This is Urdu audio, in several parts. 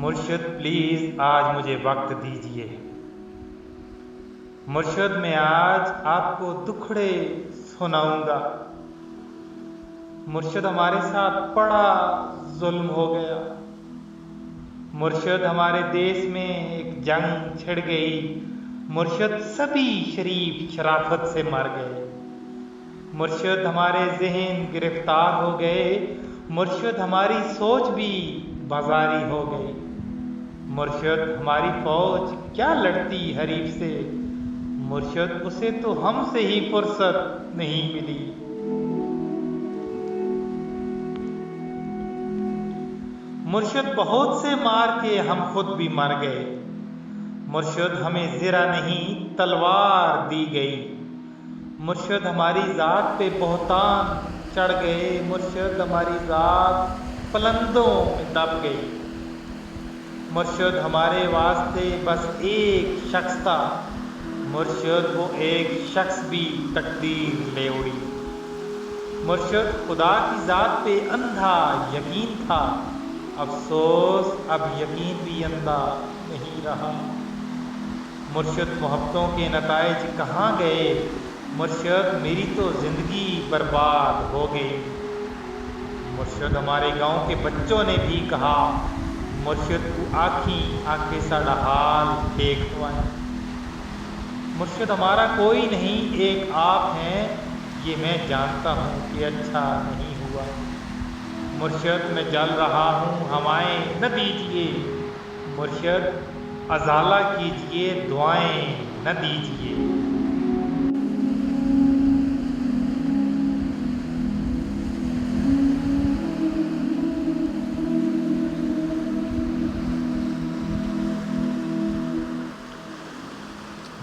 مرشد پلیز آج مجھے وقت دیجئے۔ مرشد میں آج آپ کو دکھڑے سناؤں گا۔ مرشد ہمارے ساتھ بڑا ظلم ہو گیا۔ مرشد ہمارے دیس میں ایک جنگ چھڑ گئی۔ مرشد سبھی شریف شرافت سے مر گئے۔ مرشد ہمارے ذہن گرفتار ہو گئے۔ مرشد ہماری سوچ بھی بازاری ہو گئی۔ مرشد ہماری فوج کیا لڑتی حریف سے، مرشد اسے تو ہم سے ہی فرصت نہیں ملی۔ مرشد بہت سے مار کے ہم خود بھی مر گئے۔ مرشد ہمیں زرہ نہیں تلوار دی گئی۔ مرشد ہماری ذات پہ بہتان چڑھ گئے۔ مرشد ہماری ذات پلندوں میں دب گئی۔ مرشد ہمارے واسطے بس ایک شخص تھا، مرشد وہ ایک شخص بھی تقدیر لے اڑی۔ مرشد خدا کی ذات پہ اندھا یقین تھا، افسوس اب یقین بھی اندھا نہیں رہا۔ مرشد محبتوں کے نتائج کہاں گئے، مرشد میری تو زندگی برباد ہو گئی۔ مرشد ہمارے گاؤں کے بچوں نے بھی کہا، مرشد کو آنکھیں ساڑا حال دیکھ ہوائیں۔ مرشد ہمارا کوئی نہیں، ایک آپ ہیں، یہ میں جانتا ہوں کہ اچھا نہیں ہوا۔ مرشد میں جل رہا ہوں، ہمائیں نہ دیجئے، مرشد ازالہ کیجئے، دعائیں نہ دیجئے۔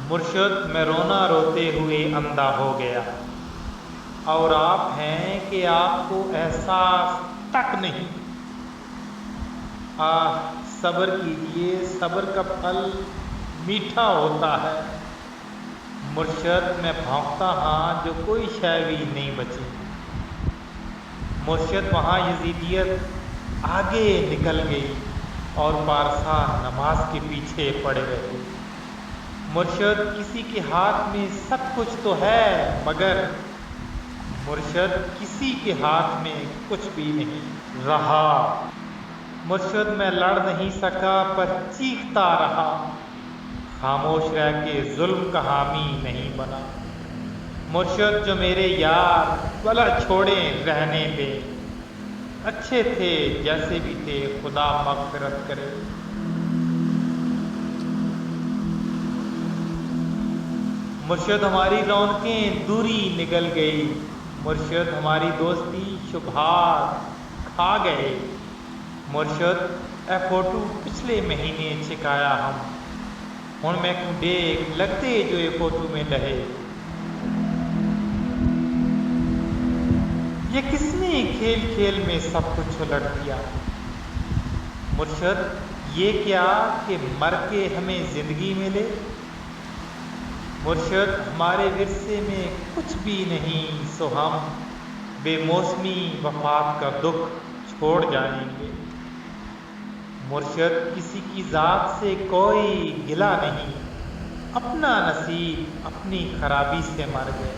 مرشد میں رونا روتے ہوئے اندھا ہو گیا، اور آپ ہیں کہ آپ کو احساس تک نہیں۔ صبر کیجئے، صبر کا پھل میٹھا ہوتا ہے۔ مرشد میں بھونکتا ہاں جو کوئی شے بھی نہیں بچی۔ مرشد وہاں یزیدیت آگے نکل گئی اور پارسا نماز کے پیچھے پڑے رہے۔ مرشد کسی کے ہاتھ میں سب کچھ تو ہے، مگر مرشد کسی کے ہاتھ میں کچھ بھی نہیں رہا۔ مرشد میں لڑ نہیں سکا پر چیختا رہا، خاموش رہ کے ظلم کا حامی نہیں بنا۔ مرشد جو میرے یار بلا چھوڑیں رہنے دے، اچھے تھے جیسے بھی تھے، خدا مغفرت کرے۔ مرشد ہماری رونقیں دوری نگل گئی، مرشد ہماری دوستی شبہات کھا گئے۔ مرشد اے فوٹو پچھلے مہینے چھکایا ہم، ہن میں کو ڈیک لگتے جو یہ فوٹو میں لہے۔ یہ کس نے کھیل کھیل میں سب کچھ الٹ دیا، مرشد یہ کیا کہ مر کے ہمیں زندگی ملے۔ مرشد ہمارے ورثے میں کچھ بھی نہیں، سو ہم بے موسمی وفات کا دکھ چھوڑ جائیں گے۔ مرشد کسی کی ذات سے کوئی گلہ نہیں، اپنا نصیب اپنی خرابی سے مر گئے۔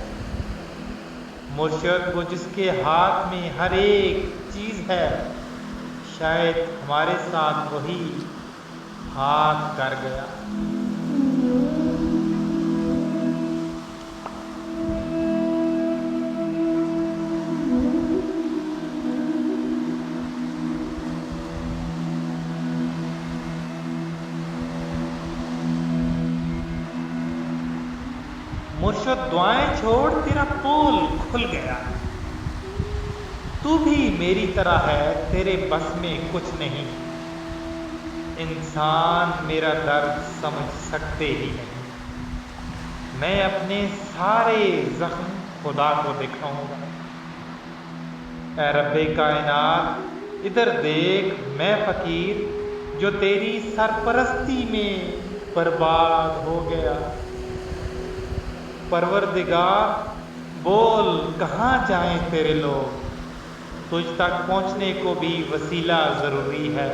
مرشد وہ جس کے ہاتھ میں ہر ایک چیز ہے، شاید ہمارے ساتھ وہی ہاتھ کر گیا۔ مرشد دعائیں چھوڑ، تیرا پول کھل گیا۔ تو بھی میری طرح ہے، تیرے بس میں کچھ نہیں۔ انسان میرا درد سمجھ سکتے ہی نہیں۔ میں اپنے سارے زخم خدا کو دکھاؤں گا۔ اے رب کائنات ادھر دیکھ، میں فقیر جو تیری سرپرستی میں برباد ہو گیا۔ پروردگار بول کہاں جائیں تیرے لوگ، تجھ تک پہنچنے کو بھی وسیلہ ضروری ہے۔